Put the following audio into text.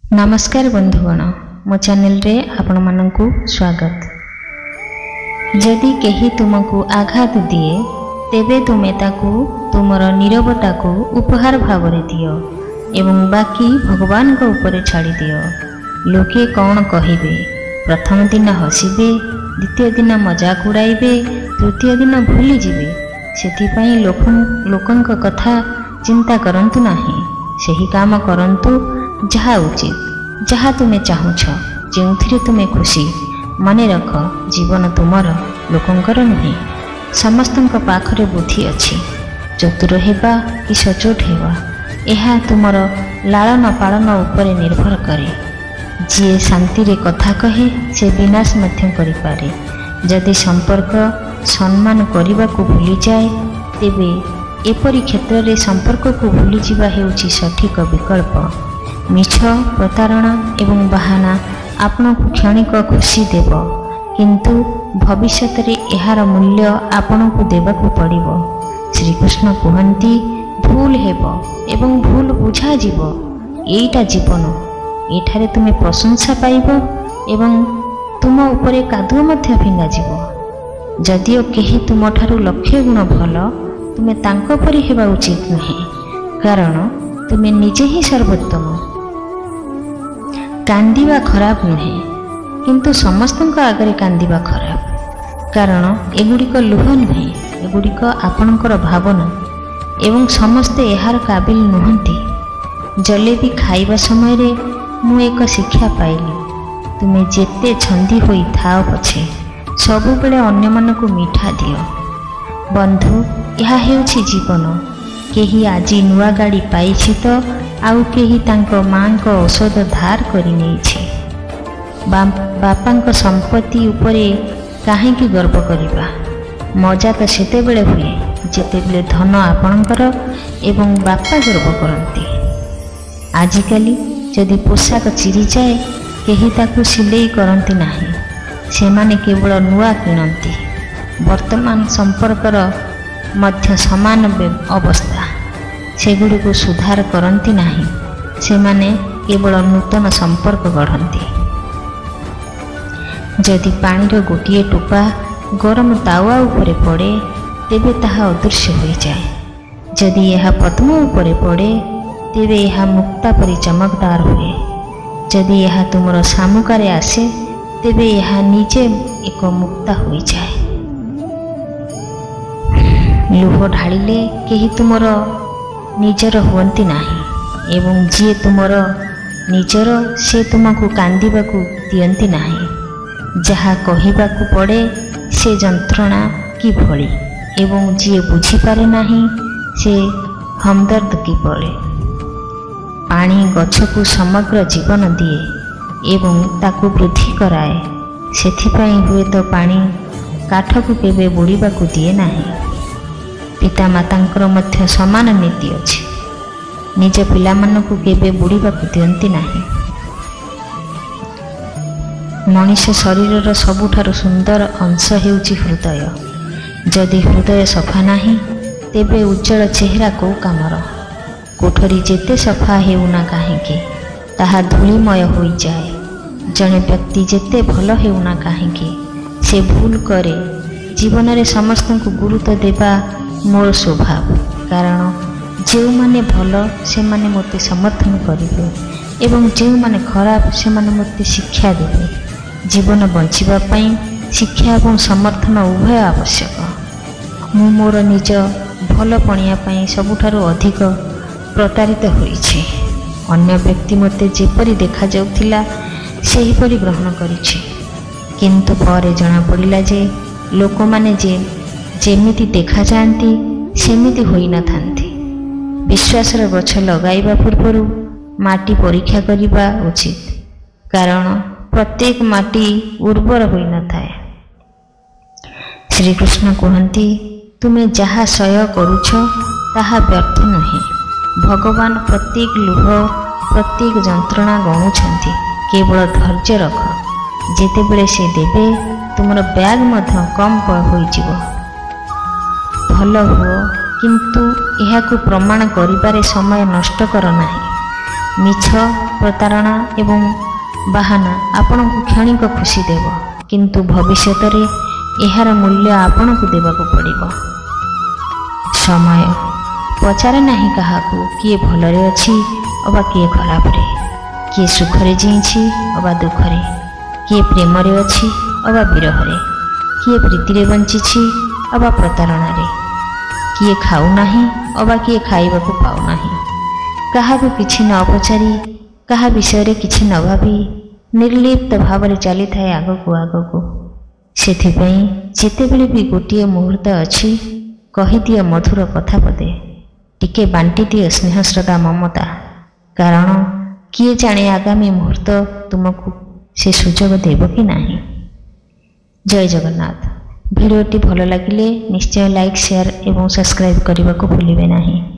नमस्कार बंधुगण, मो चैनल रे आपण मानकु स्वागत। जदि केही तुमको आघात दिए तेबे तुमे ताकू तुमर नीरवता को उपहार भावरे दियो एवं बाकी भगवान को ऊपर छाड़ी दियो। लोके कौन कहिबे? प्रथम दिन हसिबे, द्वितीय दिन मजाक उड़ाइबे, तृतीय दिन भूली जिबे। सेथिपाई लोकंक कथा चिंता करंतु नाही। सेही काम करंतु जहा उचित, जहा तुमे चाहुछ, जेउथिरे तुमे खुशी। मने रख, जीवन तुमर, लोकंकर नुहे। समस्तंक पाखरे बुद्धि अछि। चतुर हेबा कि सचोट हेबा एहा तुमर लालन पालन उपरे निर्भर करे। जे शांति रे कथा कहे से विनाश मध्य करि पारे। जदि संपर्क सम्मान करने को भूली जाए तेबे एपरी क्षेत्र में संपर्क को भूली जावा हेउछि सठिक विकल्प। मिछ, प्रतारणा एवं बहाना आपन को क्षणिक खुशी देव, किंतु भविष्य रे एहार मूल्य आपन को देबाकू पड़िबो। श्रीकृष्ण कहंती, भूल हेब एवं भूल बुझा जीव, एटा जीवन। एठारे तुमे प्रशंसा पाइब एवं तुम उपरे कादुଅ मध्य फिंगा जीव। जदिओ केही तुम ठारू लक्ष्य गुण भल, तुमे तांको परि हेबा उचित नुहे, कारण तुमे निजे ही सर्वोत्तम। कांदिबा खराब नुहे, किंतु समस्तंक आगरे कांदिबा खराब, कारण एगुड़िक लुह नुहे, एगुड़िक आपणकर भावना एवं समस्ते एहार काबिल नुहंती। जलेबी खाइबा समय रे मु एक शिक्षा पाइली, तुमे जेते छंदी होई थाओ पछे सबु बेले अन्य मन को मीठा दियो। बंधु, यह हेउछि जीवन। केही आजी नुआ गाड़ी पाइछि तो आउ केही तांको मां को औषध धार करि नेछि। बापांको संपत्ति उपरे काहे की गर्व करिबा? मजा तो सेते बेले हुए जेते बेले धन आपणकर एवं बापा गर्व करंती। आजिकाली जदि पोशाक चिरी जाए केही ताकू सिलेई करंती नाही, सेमाने केवल नुआ किणती। वर्तमान संपर्कर मध्य समान अवस्था, सेगुड़ी को सुधार करंती नाही, सेमाने केवल नूतन संपर्क गढ़ती। जदि पानीर गोटिए टोपा गरम तावा उपरे पड़े तेबे ताहा अदृश्य हो जाए। जदि यह पद्म उपरे पड़े तेबे यह मुक्ता परि चमकदार हुए। जदि यह तुमर सामुकारे आसे तेबे यह निजे एक मुक्ता हो जाए। लुह ढाड़िले केही तुमर निजर हुअंती नाही, एवं जी तुमर निजर से तुमको कांदिबाकू दियंती नाही। जहा कहिबाकू पड़े से जंत्रणा की भली, एवं जी बुझी पारे नाही से हमदर्द की पड़े। पानी गछ को समग्र जीवन दिए एवं ताकू वृद्धि कराए। सेथिपाई हुए तो पानी काठ को केबे बुड़ीबाकू दिए नाही। पिता मातांकर मध्य समान नीति अछि। निज पिलामानकू केबे बुड़ीबाकू दियंती नाही। मनुष्य शरीरर सबुठारु सुंदर अंश हेउछि हृदय। जदि हृदय सफा नाही तेबे उज्जवल चेहरा को कामर। कोठरी जेते सफा हेउना काहेकि ताहा धूलिमय होई जाए। जने व्यक्ति जेते भल हेउना काहेकि से भूल करे। जीवन रे समस्त को गुरुत्व देबा मोर स्वभाव, कारण जो माने भल से माने मोते समर्थन करिवे एवं जो माने खराब से माने मोते शिक्षा देवे। जीवन बंचिबा पई शिक्षा एवं समर्थन उभय आवश्यक। मु मोर निज भल पणिया पई सबुठारु अधिक प्रतारित होइछि। अन्य व्यक्ति मते जेपरि देखा जाउथिला सेहीपरि ग्रहण करिछि, किंतु परे जଣା पड़िला जे लोक माने जेमिति देखा जाती सेमिति होई न थांती। विश्वासर गछ लगाइबा पूर्वरु माटी परीक्षा करिबा उचित, कारण प्रत्येक माटी उर्वर होई न थाए। श्रीकृष्ण कहंती, तुमे जहा सय करूछ ताहा व्यर्थ नहे। भगवान प्रत्येक लुह प्रत्येक जंत्रणा गणुछंती। केवल धैर्य रख, जेतेबेले से देबे तुमर बैग मध्य कम हो जिवो। भल हुओ, किंतु एहाकू प्रमाण करिबारे समय नष्ट कर नाही। ମିଛ, ପ୍ରତାରଣା ଏବଂ ବାହାନା ଆପଣଙ୍କୁ କ୍ଷଣିକ ଖୁସି ଦେବ, କିନ୍ତୁ ଭବିଷ୍ୟତରେ ଏହାର ମୂଲ୍ୟ ଆପଣଙ୍କୁ ଦେବାକୁ ପଡ଼ିବ। ସମୟ ପଚାରେ ନାହିଁ କାହାକୁ କିଏ ଭଲରେ ଅଛି ଅବା କିଏ ଖରାପରେ, କିଏ ସୁଖରେ ଜିଇଁଛି ଅବା ଦୁଃଖରେ, କିଏ ପ୍ରେମରେ ଅଛି ଅବା ବିରହରେ, କିଏ ପ୍ରୀତିରେ ବଞ୍ଚିଛି ଅବା ପ୍ରତାରଣାରେ, କିଏ ଖାଉନାହିଁ ଅବା କିଏ ଖାଇବାକୁ ପାଉନାହିଁ। କାହାକୁ କିଛି ନ ପଚାରି, କାହା ବିଷୟରେ କିଛି ନ ଭାବି ନିର୍ଲିପ୍ତ ଭାବରେ ଚାଲିଥାଏ ଆଗକୁ ଆଗକୁ। ସେଥିପାଇଁ ଯେତେବେଳେ ବି ଗୋଟିଏ ମୁହୂର୍ତ୍ତ ଅଛି, କହିଦିଅ ମଧୁର କଥା ପଦେ, ଟିକେ ବାଣ୍ଟିଦିଅ ସ୍ନେହ ଶ୍ରଦ୍ଧା ମମତା, କାରଣ କିଏ ଜାଣେ ଆଗାମୀ ମୁହୂର୍ତ୍ତ ତୁମକୁ ସେ ସୁଯୋଗ ଦେବ କି ନାହିଁ। ଜୟ ଜଗନ୍ନାଥ। ଭିଡ଼ିଓଟି ଭଲ ଲାଗିଲେ ନିଶ୍ଚୟ ଲାଇକ୍, ସେୟାର ଏବଂ ସବସ୍କ୍ରାଇବ୍ କରିବାକୁ ଭୁଲିବେ ନାହିଁ।